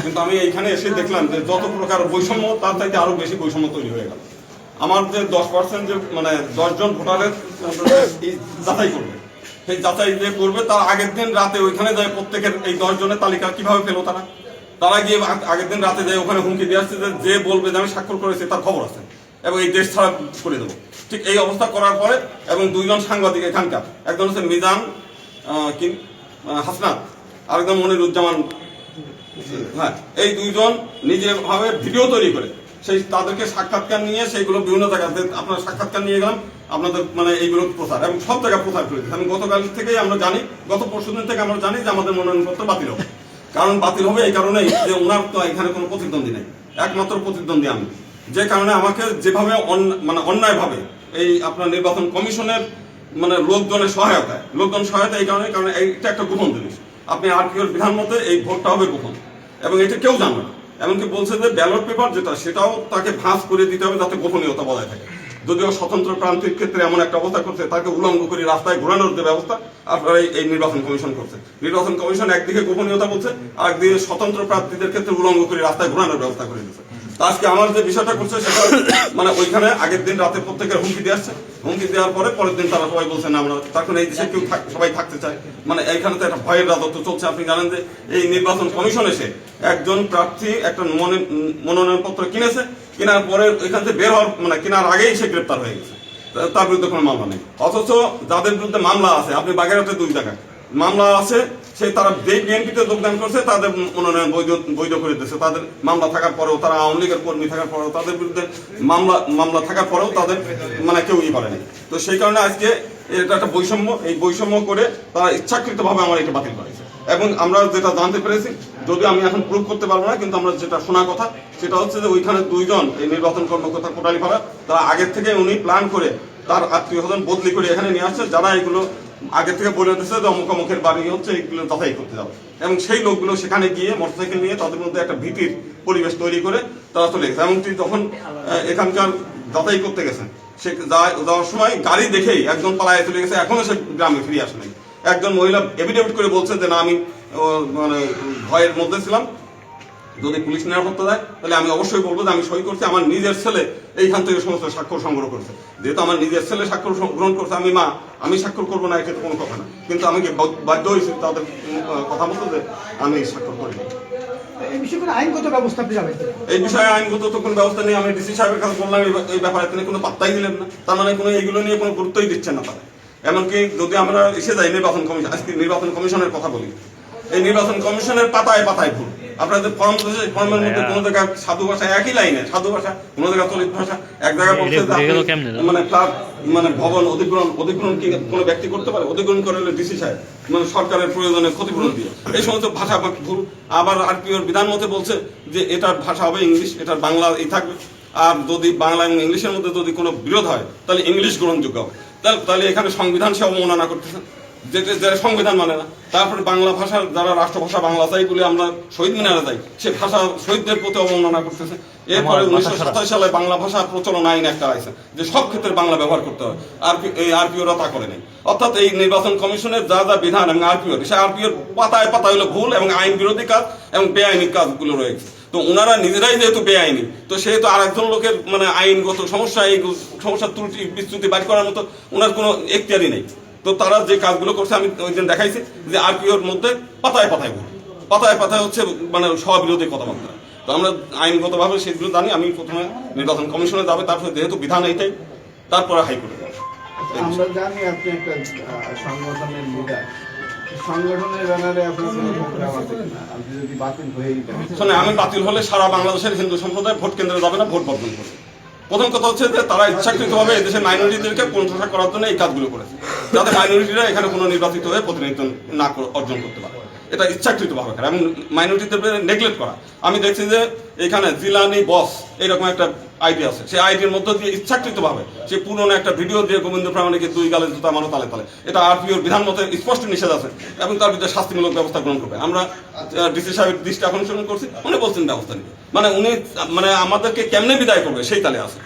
কিন্তু আমি এইখানে এসে দেখলাম যে যত প্রকার বৈষম্য তার থেকে আরো বেশি বৈষম্য তৈরি হয়ে গেল। আমার যে 10% যে মানে 10 জন ভোটারের যাচাই করবে, সেই যাচাই যে করবে তার আগের দিন রাতে ওইখানে যায় প্রত্যেকের এই 10 জনের তালিকা কিভাবে পেলো তারা গিয়ে আগের দিন রাতে যায় ওখানে হুমকি দিয়ে আসছে যে বলবে যে আমি স্বাক্ষর করেছি তার খবর আছে এবং এই দেশ ছাড়া করে দেবো। ঠিক এই অবস্থা করার পরে এবং 2 জন সাংবাদিক এখানকার, একজন হচ্ছে মিজান হাসনাত, আরেকজন মনিরুজ্জামান, হ্যাঁ, এই 2 জন নিজেভাবে ভিডিও তৈরি করে সেই তাদেরকে সাক্ষাৎকার নিয়ে সেইগুলো বিভিন্ন জায়গাতে আপনার সাক্ষাৎকার নিয়ে গেলাম, আপনাদের মানে এইগুলো প্রচার এবং সব জায়গায় প্রচার করে দিচ্ছে। আমি গতকাল থেকেই আমরা জানি, গত পরশুদিন থেকে আমরা জানি যে আমাদের মনোনয়নপত্র বাতিল হবে। কারণ বাতিল হবে এই কারণেই যে ওনার তো এখানে কোনো প্রতিদ্বন্দ্বী নেই, একমাত্র প্রতিদ্বন্দ্বী আমি, যে কারণে আমাকে যেভাবে মানে অন্যায়ভাবে এই আপনার নির্বাচন কমিশনের মানে লোকজন সহায়তা এই কারণে, কারণ এইটা একটা গোপন জিনিস। আপনি আরপিওর বিধান মতে এই ভোটটা হবে গোপন এবং এটা কেউ জানবে না। এমনকি বলছে যে ব্যালট পেপার যেটা সেটাও তাকে ভাঁজ করে দিতে হবে যাতে গোপনীয়তা বজায় থাকে। যদিও স্বতন্ত্র প্রান্তিক ক্ষেত্রে এমন একটা অবস্থা করছে তাকে উলঙ্গ করে রাস্তায় ঘোরানোর যে ব্যবস্থা আপনারা এই নির্বাচন কমিশন করছে। নির্বাচন কমিশন একদিকে গোপনীয়তা বলছে, আরেকদিকে স্বতন্ত্র প্রার্থীদের ক্ষেত্রে উলঙ্গ করে রাস্তায় ঘোরানোর ব্যবস্থা করে দিচ্ছে। আজকে আমার যে বিষয়টা করছে সেটা মানে ওইখানে আগের দিন রাতে প্রত্যেকের হুমকি দিয়ে আসছে, হুমকি দেওয়ার পরে পরের দিন তারা সবাই বলছে না আমরা তখন এই দেশে কেউ সবাই থাকতে চায়, মানে এইখানে তো একটা ভয়ের রাজত্ব চলছে। আপনি জানেন যে এই নির্বাচন কমিশন এসে একজন প্রার্থী একটা মনোনয়নপত্র কিনেছে, কেনার পরে এখান থেকে বের হওয়ার মানে কেনার আগেই সে গ্রেপ্তার হয়ে গেছে, তার বিরুদ্ধে কোনো মামলা নেই। অথচ যাদের বিরুদ্ধে মামলা আছে, আপনি বাগেরহাটে 2 জায়গায় মামলা আছে, সেই তারা যে বিএনপিতে যোগদান করছে তাদের মনোনয়ন বৈধ করে দিচ্ছে, তাদের মামলা থাকার পরেও, তারা আওয়ামী লীগের কর্মী থাকার পরেও, তাদের বিরুদ্ধে মামলা থাকার পরেও তাদের মানে কেউ করেনি। তো সেই কারণে আজকে এটা একটা বৈষম্য, এই বৈষম্য করে তারা ইচ্ছাকৃতভাবে আমার এটা বাতিল করেছে। এবং আমরা যেটা জানতে পেরেছি, যদিও আমি এখন প্রুভ করতে পারবো না, কিন্তু আমরা যেটা শোনা কথা সেটা হচ্ছে যে ওইখানে 2 জন এই নির্বাচন কর্মকর্তা কোটালীপাড়া, তারা আগের থেকে উনি প্ল্যান করে তার আত্মীয় স্বজন বদলি করে এখানে নিয়ে আসছে, যারা এগুলো আগে থেকে বলে দিচ্ছে যে অমুক অমুকের বাড়ি হচ্ছে এইগুলো যাচাই করতে যাবে। এবং সেই লোকগুলো সেখানে গিয়ে মোটরসাইকেল নিয়ে তাদের মধ্যে একটা ভীতির পরিবেশ তৈরি করে তারা চলে গেছে। এমনকি যখন এখানকার যাচাই করতে গেছেন, সে যাওয়ার সময় গাড়ি দেখেই একজন পালায় চলে গেছে, এখনো সে গ্রামে ফিরে আসে নাই। একজন মহিলা এফিডেভিট করে বলছে যে না, আমি মানে ভয়ের মধ্যে ছিলাম, যদি পুলিশ নিরাপত্তা দেয় তাহলে আমি অবশ্যই বলবো যে আমি সই করছি, আমার নিজের ছেলে এইখান থেকে সমস্ত স্বাক্ষর সংগ্রহ করছে। যেহেতু আমার নিজের ছেলে স্বাক্ষর গ্রহণ করছে, আমি স্বাক্ষর করবো না, এটা তো কোনো কথা না। কিন্তু আমি বাধ্য হয়েছি তাদের কথা মতো যে আমি স্বাক্ষর করি। এই বিষয়ে আইনগত ব্যবস্থা এই বিষয়ে আইনগত তো কোনো ব্যবস্থা নেই। আমি ডিসি সাহেবের কাছে বললাম এই ব্যাপারে, তিনি কোনো পাত্তাই দিলেন না। তার মানে কোনো এইগুলো নিয়ে কোনো গুরুত্বই দিচ্ছেন না তারা। এমনকি যদি আমরা এসে যাই নির্বাচন কমিশন, আজকে নির্বাচন কমিশনের কথা বলি, এই নির্বাচন কমিশনের পাতায় পাতায় ভুল। আপনাদের ফর্ম ফর্মের মধ্যে কোনো জায়গায় সাধু ভাষা, একই লাইনে সাধু ভাষা, কোনো জায়গায় চলিত ভাষা, এক জায়গায় বলছে মানে ফ্ল্যাট মানে ভবন অধিগ্রহণ কি কোনো ব্যক্তি করতে পারে? অধিগ্রহণ করে হলে ডিসি সাহেব, মানে সরকারের প্রয়োজনে ক্ষতিপূরণ দিয়ে। এই সমস্ত ভাষা ভুল। আবার আরপিওর বিধান মতে বলছে যে এটার ভাষা হবে ইংলিশ, এটার বাংলা থাকবে, আর যদি বাংলা এবং ইংলিশের মধ্যে যদি কোনো বিরোধ হয় তাহলে ইংলিশ গ্রহণযোগ্য হবে। তাহলে এখানে সংবিধান সে অবমাননা করতেছে, যেটা সংবিধান মানে না। তারপরে বাংলা ভাষার যারা রাষ্ট্রভাষা বাংলা চাই বলে আমরা শহীদ মিনারে যাই, সে ভাষা শহীদদের প্রতি অবমাননা করতেছে। এরপরে 1927 সালে বাংলা ভাষা প্রচলন আইন একটা আছে যে সব ক্ষেত্রে বাংলা ব্যবহার করতে হয়, এই আরপিওরা তা করে নেই। অর্থাৎ এই নির্বাচন কমিশনের যা যা বিধান এবং আরপিওর, সে আরপিওর পাতায় পাতায় হলো ভুল এবং আইন বিরোধী কাজ এবং বেআইনি কাজগুলো রয়েছে। তো ওনারা নিজেরাই যেহেতু বেআইনি, তো সেহেতু আরেকজন লোকের মানে আইনগত সমস্যা, এই সমস্যার ত্রুটি বিচ্যুতি বাড়ি করার মতো ওনার কোনো এখতিয়ারই নেই। তো তারা যে কাজগুলো করছে আমি ওই দিন দেখাইছি যে আরপিওর মধ্যে পাতায় পাতায় ভুল, পাতায় পাতায় হচ্ছে মানে সবিরোধী কথাবার্তা। তো আমরা আইনগতভাবে সেগুলো জানি। আমি প্রথমে নির্বাচন কমিশনে যাবে, তারপরে যেহেতু বিধান এইটাই, তারপরে হাইকোর্টে যাবে। আমরা জানি আপনি একটা সংগঠনের লিডার, সংগঠনের ব্যানারে আপনি যদি বাতিল হয়েই যান, আমি বাতিল হলে সারা বাংলাদেশের হিন্দু সম্প্রদায় ভোট কেন্দ্রে যাবে না, ভোট বর্জন করবে। প্রথম কথা হচ্ছে যে তারা ইচ্ছাকৃতভাবে এদেশের মাইনরিটিদেরকে কোণঠাসা করার জন্য এই কাজগুলো করেছে, যাতে মাইনরিটিরা এখানে কোনো নির্বাচিত হয়ে প্রতিনিধিত্ব না অর্জন করতে পারে। এটা ইচ্ছাকৃতভাবে করা এবং মাইনরিটিদের নেগলেক্ট করা। আমি দেখছি যে এখানে জিলানি বস এরকম একটা আইডি আছে, সেই আইডির মধ্য দিয়ে ইচ্ছাকৃতভাবে সে পুরনো একটা ভিডিও দিয়ে গোবিন্দ প্রামাণিকের 2 গালে জুতা মানো তালে তালে, এটা আরপিওর বিধান মতে স্পষ্ট নিষেধ আছে এবং তার বিরুদ্ধে শাস্তিমূলক ব্যবস্থা গ্রহণ করবে। আমরা ডিসি সাহেবের দৃষ্টি আকর্ষণ করছি, উনি বলছেন ব্যবস্থা নিবে, মানে উনি মানে আমাদেরকে কেমনে বিদায় করবে সেই তালে আছে।